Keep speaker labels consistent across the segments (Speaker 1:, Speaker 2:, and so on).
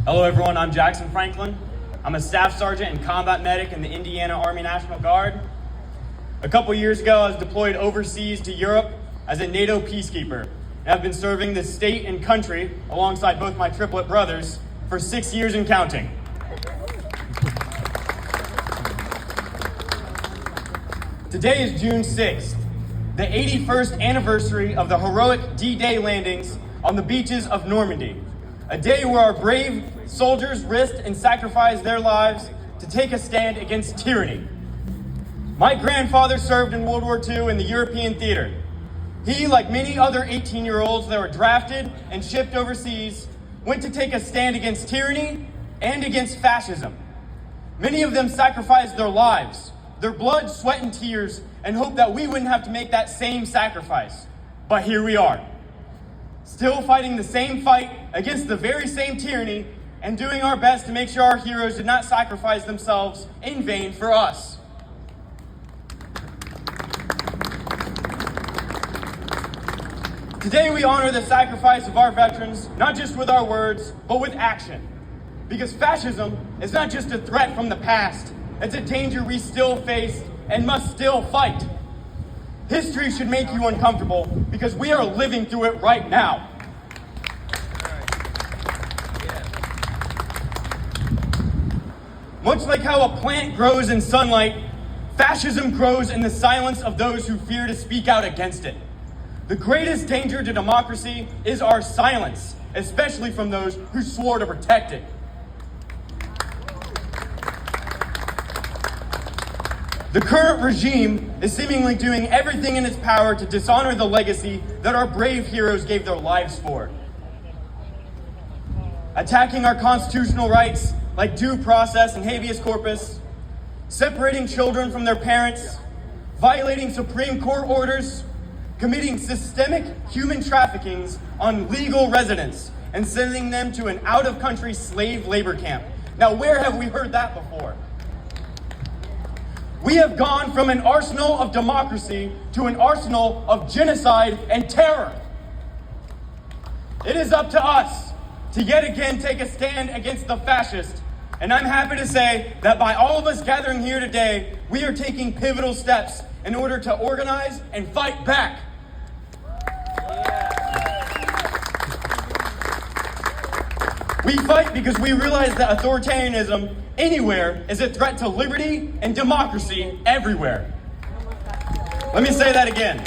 Speaker 1: Hello everyone, I'm Jackson Franklin. I'm a staff sergeant and combat medic in the Indiana Army National Guard. A couple years ago, I was deployed overseas to Europe as a NATO peacekeeper. And I've been serving the state and country alongside both my triplet brothers for 6 years and counting. Today is June 6th, the 81st anniversary of the heroic D-Day landings on the beaches of Normandy. A day where our brave soldiers risked and sacrificed their lives to take a stand against tyranny. My grandfather served in World War II in the European theater. He, like many other 18-year-olds that were drafted and shipped overseas, went to take a stand against tyranny and against fascism. Many of them sacrificed their lives, their blood, sweat, and tears, and hoped that we wouldn't have to make that same sacrifice. But here we are, still fighting the same fight against the very same tyranny and doing our best to make sure our heroes did not sacrifice themselves in vain for us. Today we honor the sacrifice of our veterans, not just with our words, but with action. Because fascism is not just a threat from the past, it's a danger we still face and must still fight. History should make you uncomfortable because we are living through it right now. Much like how a plant grows in sunlight, fascism grows in the silence of those who fear to speak out against it. The greatest danger to democracy is our silence, especially from those who swore to protect it. The current regime is seemingly doing everything in its power to dishonor the legacy that our brave heroes gave their lives for. Attacking our constitutional rights like due process and habeas corpus, separating children from their parents, violating Supreme Court orders, committing systemic human traffickings on legal residents, and sending them to an out-of-country slave labor camp. Now, where have we heard that before? We have gone from an arsenal of democracy to an arsenal of genocide and terror. It is up to us to yet again take a stand against the fascists. And I'm happy to say that by all of us gathering here today, we are taking pivotal steps in order to organize and fight back. We fight because we realize that authoritarianism anywhere is a threat to liberty and democracy everywhere. Let me say that again.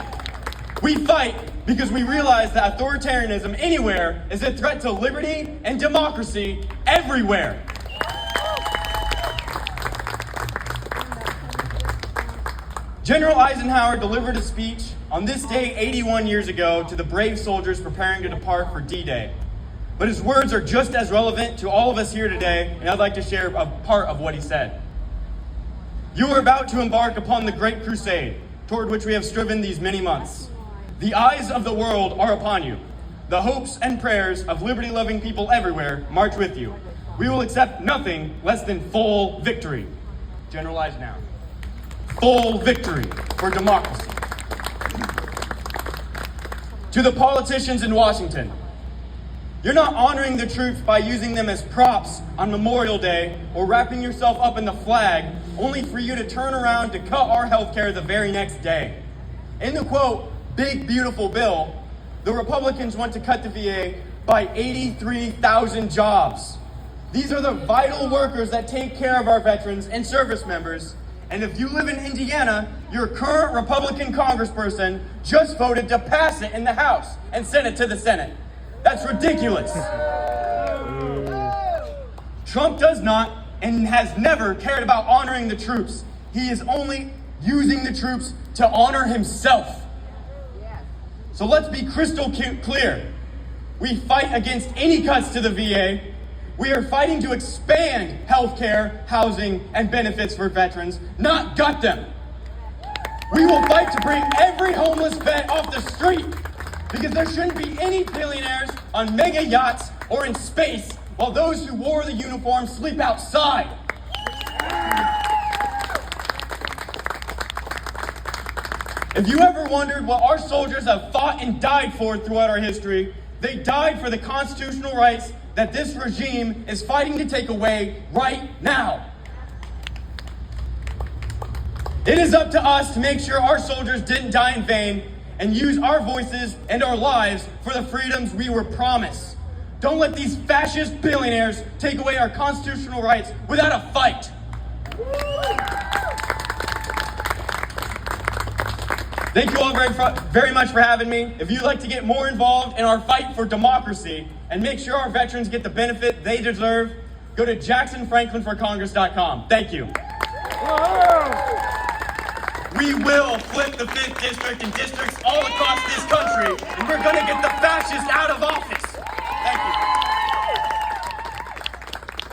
Speaker 1: We fight because we realize that authoritarianism anywhere is a threat to liberty and democracy everywhere. General Eisenhower delivered a speech on this day 81 years ago to the brave soldiers preparing to depart for D-Day. But his words are just as relevant to all of us here today, and I'd like to share a part of what he said. You are about to embark upon the great crusade, toward which we have striven these many months. The eyes of the world are upon you. The hopes and prayers of liberty-loving people everywhere march with you. We will accept nothing less than full victory. General Eisenhower. Full victory for democracy. To the politicians in Washington, you're not honoring the troops by using them as props on Memorial Day or wrapping yourself up in the flag only for you to turn around to cut our health care the very next day. In the quote, big beautiful bill, the Republicans want to cut the VA by 83,000 jobs. These are the vital workers that take care of our veterans and service members. And if you live in Indiana, your current Republican congressperson just voted to pass it in the House and send it to the Senate. That's ridiculous. Trump does not and has never cared about honoring the troops. He is only using the troops to honor himself. So let's be crystal clear. We fight against any cuts to the VA. We are fighting to expand healthcare, housing, and benefits for veterans, not gut them. We will fight to bring every homeless vet off the street, because there shouldn't be any billionaires on mega yachts or in space while those who wore the uniform sleep outside. If you ever wondered what our soldiers have fought and died for throughout our history, they died for the constitutional rights that this regime is fighting to take away right now. It is up to us to make sure our soldiers didn't die in vain and use our voices and our lives for the freedoms we were promised. Don't let these fascist billionaires take away our constitutional rights without a fight. Thank you all very much for having me. If you'd like to get more involved in our fight for democracy and make sure our veterans get the benefit they deserve, go to JacksonFranklinForCongress.com. Thank you. We will flip the 5th District and districts all across this country, and we're going to get the fascists out of office. Thank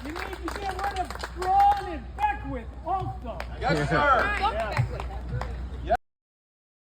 Speaker 1: you.
Speaker 2: You need to get rid of Braun and Beckwith also.
Speaker 1: Yes, sir.